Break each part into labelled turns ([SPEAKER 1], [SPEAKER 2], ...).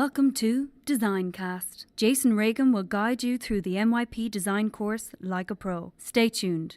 [SPEAKER 1] Welcome to DesignCast. Jason Reagin will guide you through the MYP Design course like a pro. Stay tuned.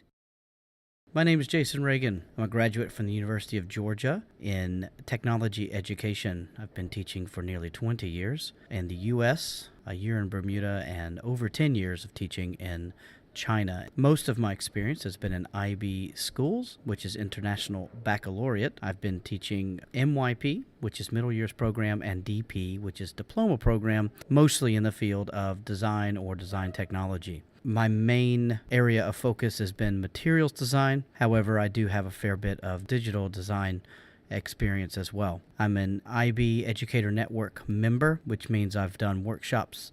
[SPEAKER 2] My name is Jason Reagin. I'm a graduate from the University of Georgia in technology education. I've been teaching for nearly 20 years in the U.S., a year in Bermuda, and over 10 years of teaching in China. Most of my experience has been in IB schools, which is International Baccalaureate. I've been teaching MYP, which is Middle Years Program, and DP, which is Diploma Program, mostly in the field of design or design technology. My main area of focus has been materials design. However, I do have a fair bit of digital design experience as well. I'm an IB Educator Network member, which means I've done workshops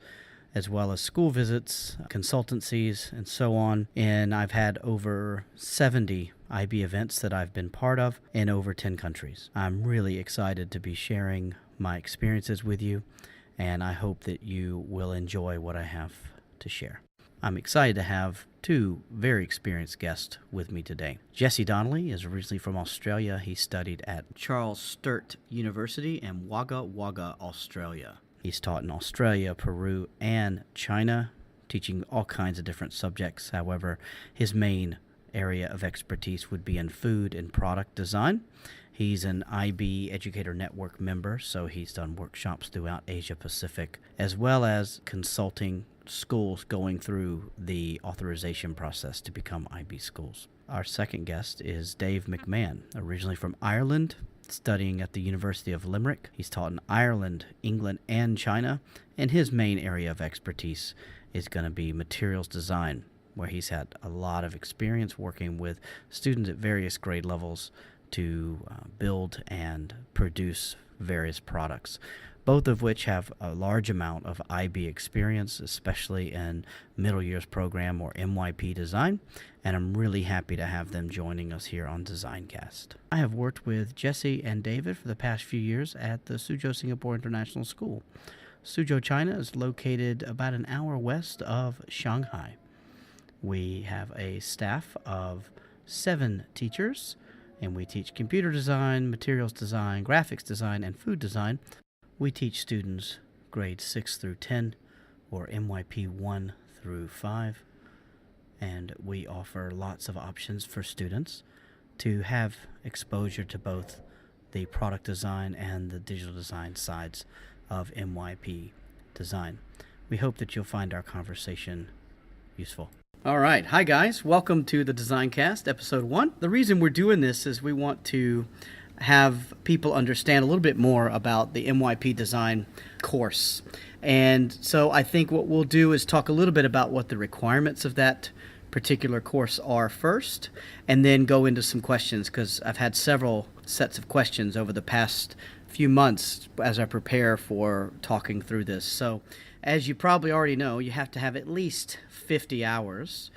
[SPEAKER 2] as well as school visits, consultancies, and so on. And I've had over 70 IB events that I've been part of in over 10 countries. I'm really excited to be sharing my experiences with you, and I hope that you will enjoy what I have to share. I'm excited to have two very experienced guests with me today. Jesse Donnelly is originally from Australia. He studied at Charles Sturt University in Wagga Wagga, Australia. He's taught in Australia, Peru, and China, teaching all kinds of different subjects. However, his main area of expertise would be in food and product design. He's an IB Educator Network member, so he's done workshops throughout Asia Pacific, as well as consulting schools going through the authorization process to become IB schools. Our second guest is Dave McMahon, originally from Ireland, studying at the University of Limerick. He's taught in Ireland, England, and China, and his main area of expertise is going to be materials design, where he's had a lot of experience working with students at various grade levels to build and produce various products, both of which have a large amount of IB experience, especially in Middle Years Program or MYP Design, and I'm really happy to have them joining us here on DesignCast. I have worked with Jesse and David for the past few years at the Suzhou Singapore International School. Suzhou, China is located about an hour west of Shanghai. We have a staff of 7 teachers, and we teach computer design, materials design, graphics design, and food design. We teach students grades 6 through 10 or MYP 1 through 5, and we offer lots of options for students to have exposure to both the product design and the digital design sides of MYP design. We hope that you'll find our conversation useful. All right. Hi, guys. Welcome to the DesignCast, Episode 1. The reason we're doing this is we want to have people understand a little bit more about the MYP Design course. And so I think what we'll do is talk a little bit about what the requirements of that particular course are first, and then go into some questions, because I've had several sets of questions over the past few months as I prepare for talking through this. So as you probably already know, you have to have at least 50 hours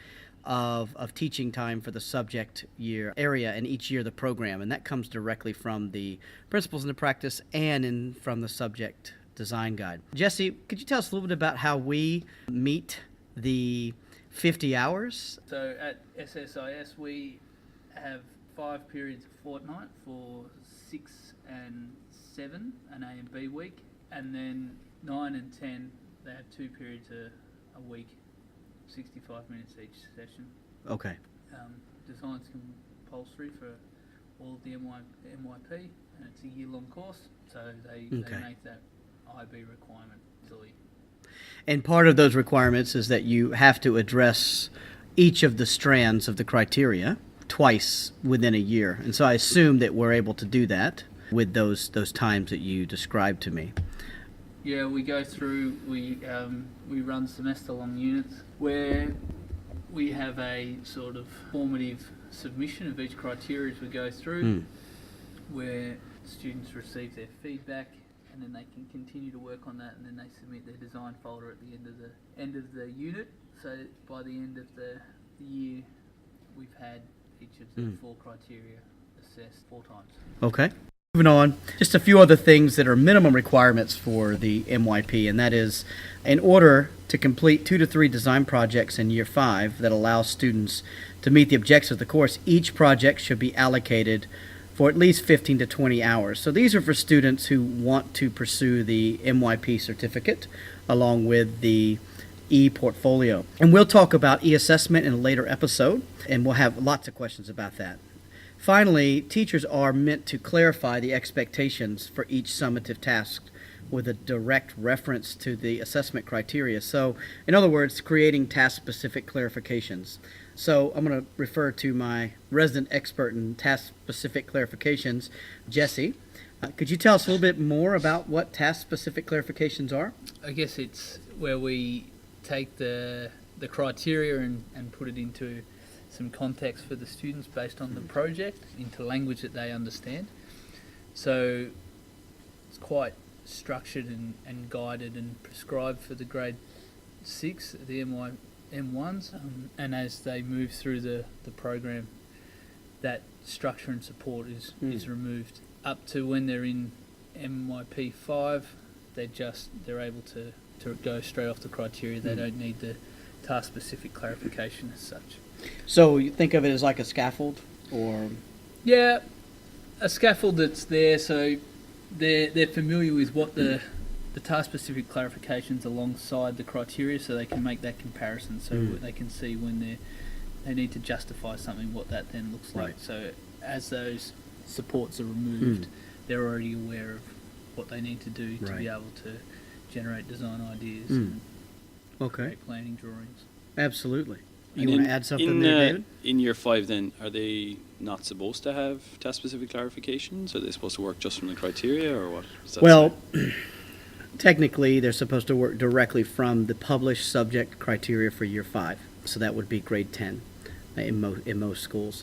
[SPEAKER 2] of teaching time for the subject year area in each year of the program, and that comes directly from the Principles into Practice and from the Subject Design Guide. Jesse, could you tell us a little bit about how we meet the 50 hours?
[SPEAKER 3] So at SSIS we have 5 periods a fortnight for 6 and 7, an A and B week, and then 9 and 10 they have 2 periods a week, 65 minutes each session. Okay. Design's compulsory for all of the MYP, and it's a year-long course, so they make that IB requirement silly.
[SPEAKER 2] And part of those requirements is that you have to address each of the strands of the criteria twice within a year, and so I assume that we're able to do that with those times that you described to me.
[SPEAKER 3] Yeah, we go through, we run semester-long units where we have a sort of formative submission of each criteria as we go through, where students receive their feedback, and then they can continue to work on that, and then they submit their design folder at the end of the unit. So by the end of the year, we've had each of the 4 criteria assessed 4 times.
[SPEAKER 2] Okay. Moving on, just a few other things that are minimum requirements for the MYP, and that is, in order to complete 2 to 3 design projects in year 5 that allow students to meet the objectives of the course, each project should be allocated for at least 15 to 20 hours. So these are for students who want to pursue the MYP certificate along with the e-portfolio. And we'll talk about e-assessment in a later episode, and we'll have lots of questions about that. Finally, teachers are meant to clarify the expectations for each summative task with a direct reference to the assessment criteria. So, in other words, creating task-specific clarifications. So I'm going to refer to my resident expert in task-specific clarifications, Jesse. Could you tell us a little bit more about what task-specific clarifications are?
[SPEAKER 3] I guess it's where we take the criteria and put it into some context for the students based on the project, into language that they understand. So it's quite structured and guided and prescribed for the grade 6, the M1s, and as they move through the program, that structure and support is removed. Up to when they're in MYP 5, they're able to go straight off the criteria. They don't need the task-specific clarification as such.
[SPEAKER 2] So you think of it as like a scaffold, or?
[SPEAKER 3] Yeah, a scaffold that's there, so they're familiar with what the task-specific clarifications alongside the criteria, so they can make that comparison, so they can see when they need to justify something, what that then looks like.
[SPEAKER 2] Right.
[SPEAKER 3] So as those supports are removed, they're already aware of what they need to do to be able to generate design ideas and create planning drawings.
[SPEAKER 2] Absolutely. You want to add something there, David?
[SPEAKER 4] In year 5 then, are they not supposed to have task-specific clarifications? Are they supposed to work just from the criteria, or what?
[SPEAKER 2] Well, technically they're supposed to work directly from the published subject criteria for year 5. So that would be grade 10 in most schools.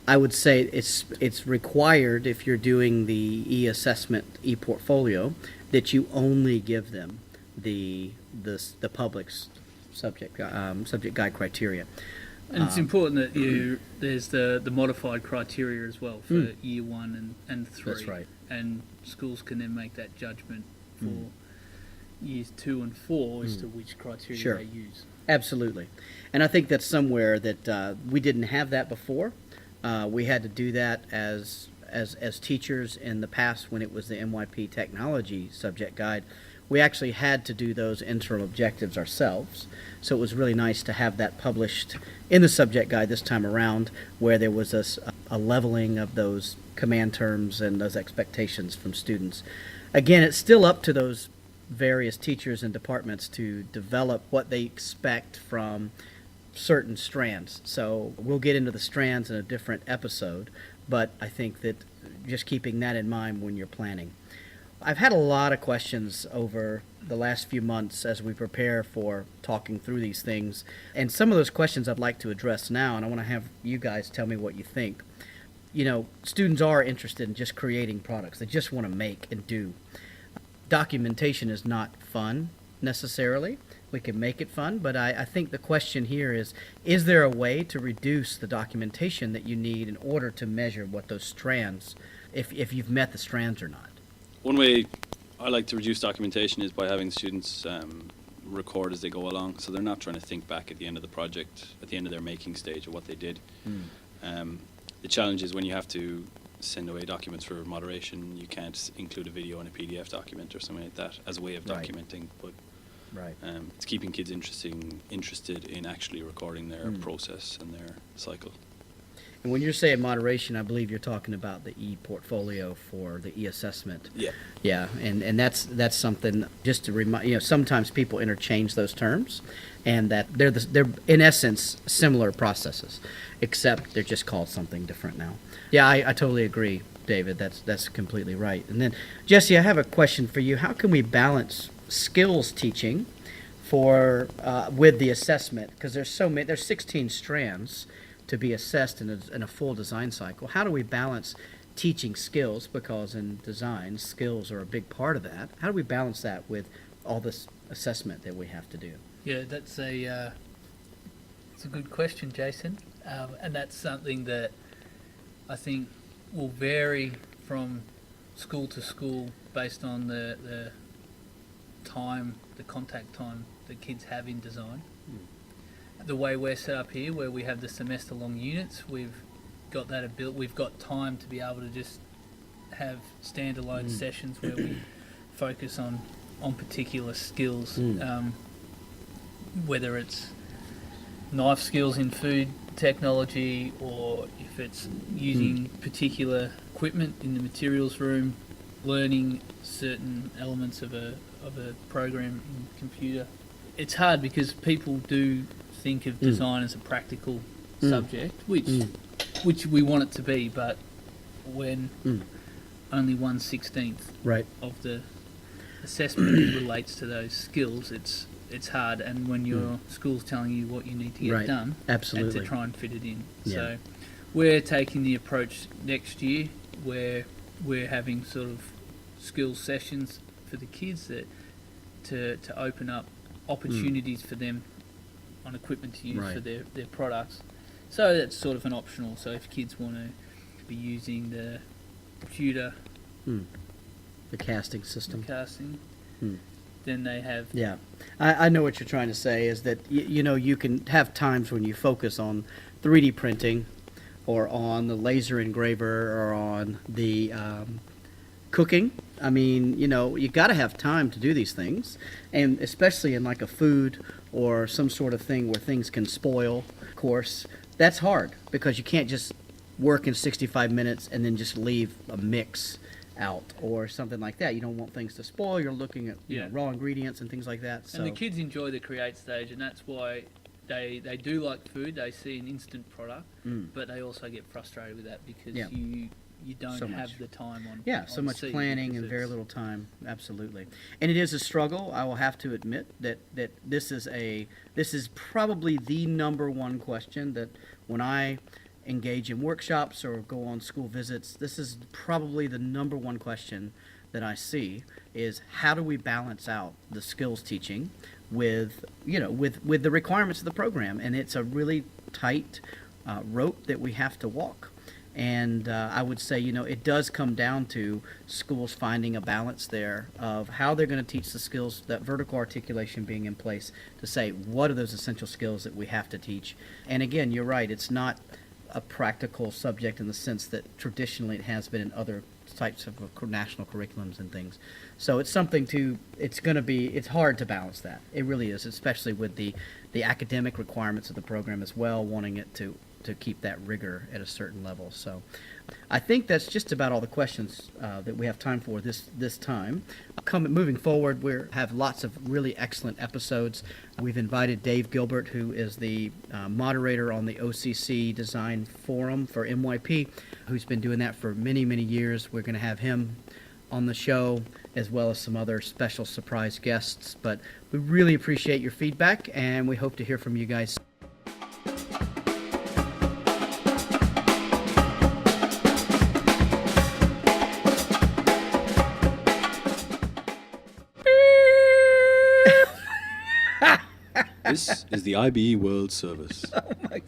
[SPEAKER 2] I would say it's required, if you're doing the e-assessment, e-portfolio, that you only give them the public's subject guide criteria.
[SPEAKER 3] And it's important that there's the modified criteria as well for year 1 and 3.
[SPEAKER 2] That's right.
[SPEAKER 3] And schools can then make that judgment for years 2 and 4 as to which criteria they use.
[SPEAKER 2] Absolutely. And I think that's somewhere that we didn't have that before. We had to do that as teachers in the past when it was the MYP technology subject guide. We actually had to do those internal objectives ourselves. So it was really nice to have that published in the subject guide this time around, where there was a leveling of those command terms and those expectations from students. Again, it's still up to those various teachers and departments to develop what they expect from certain strands. So we'll get into the strands in a different episode, but I think that just keeping that in mind when you're planning. I've had a lot of questions over the last few months as we prepare for talking through these things, and some of those questions I'd like to address now, and I want to have you guys tell me what you think. You know, students are interested in just creating products. They just want to make and do. Documentation is not fun necessarily. We can make it fun, but I think the question here is there a way to reduce the documentation that you need in order to measure what those strands, if you've met the strands or not?
[SPEAKER 4] One way I like to reduce documentation is by having students record as they go along, so they're not trying to think back at the end of the project, at the end of their making stage, of what they did. The challenge is when you have to send away documents for moderation, you can't include a video in a PDF document or something like that as a way of documenting, but it's keeping kids interested in actually recording their process and their cycle.
[SPEAKER 2] And when you're saying moderation, I believe you're talking about the e-portfolio for the e-assessment.
[SPEAKER 4] Yeah.
[SPEAKER 2] Yeah, and that's something just to remind, sometimes people interchange those terms, and that they're in essence similar processes, except they're just called something different now. Yeah, I totally agree, David. That's completely right. And then, Jesse, I have a question for you. How can we balance skills teaching with the assessment? Because there's 16 strands to be assessed in a full design cycle. How do we balance teaching skills, because in design, skills are a big part of that? How do we balance that with all this assessment that we have to do?
[SPEAKER 3] Yeah, it's a good question, Jason, and that's something that I think will vary from school to school based on the contact time that kids have in design. The way we're set up here, where we have the semester-long units, we've got that ability. We've got time to be able to just have standalone sessions where we focus on particular skills, whether it's knife skills in food technology, or if it's using particular equipment in the materials room, learning certain elements of a program in computer. It's hard because people do think of design as a practical subject, which we want it to be, but when only 1/16
[SPEAKER 2] Right.
[SPEAKER 3] of the assessment relates to those skills, it's hard. And when your school's telling you what you need to get done,
[SPEAKER 2] Absolutely.
[SPEAKER 3] and to try and fit it in.
[SPEAKER 2] Yeah.
[SPEAKER 3] So we're taking the approach next year where we're having sort of skills sessions for the kids that to open up opportunities for them on equipment to use for their products. So that's sort of an optional. So if kids want to be using the computer
[SPEAKER 2] The casting system.
[SPEAKER 3] casting, then they have
[SPEAKER 2] Yeah, I know what you're trying to say is that, you know, you can have times when you focus on 3D printing or on the laser engraver or on the cooking. I mean, you know, you got to have time to do these things, and especially in like a food or some sort of thing where things can spoil, of course, that's hard because you can't just work in 65 minutes and then just leave a mix out or something like that. You don't want things to spoil. You're looking at you know, raw ingredients and things like that. So.
[SPEAKER 3] And the kids enjoy the create stage, and that's why they do like food. They see an instant product, but they also get frustrated with that because you don't
[SPEAKER 2] So
[SPEAKER 3] have
[SPEAKER 2] much.
[SPEAKER 3] the time on.
[SPEAKER 2] So
[SPEAKER 3] on
[SPEAKER 2] much
[SPEAKER 3] scene
[SPEAKER 2] planning
[SPEAKER 3] because
[SPEAKER 2] and very
[SPEAKER 3] it's-
[SPEAKER 2] little time. Absolutely, and it is a struggle. I will have to admit that this is probably the number one question that when I engage in workshops or go on school visits, this is probably the number one question that I see is how do we balance out the skills teaching with with the requirements of the program, and it's a really tight rope that we have to walk. And I would say, you know, it does come down to schools finding a balance there of how they're going to teach the skills, that vertical articulation being in place to say, what are those essential skills that we have to teach? And again, you're right, it's not a practical subject in the sense that traditionally it has been in other types of national curriculums and things. So it's something it's hard to balance that. It really is, especially with the academic requirements of the program as well, wanting it to keep that rigor at a certain level. So I think that's just about all the questions that we have time for this time. Moving forward, we have lots of really excellent episodes. We've invited Dave Gilbert, who is the moderator on the OCC Design Forum for MYP, who's been doing that for many, many years. We're going to have him on the show, as well as some other special surprise guests. But we really appreciate your feedback, and we hope to hear from you guys.
[SPEAKER 4] This is the IBE World Service.
[SPEAKER 2] Oh my God.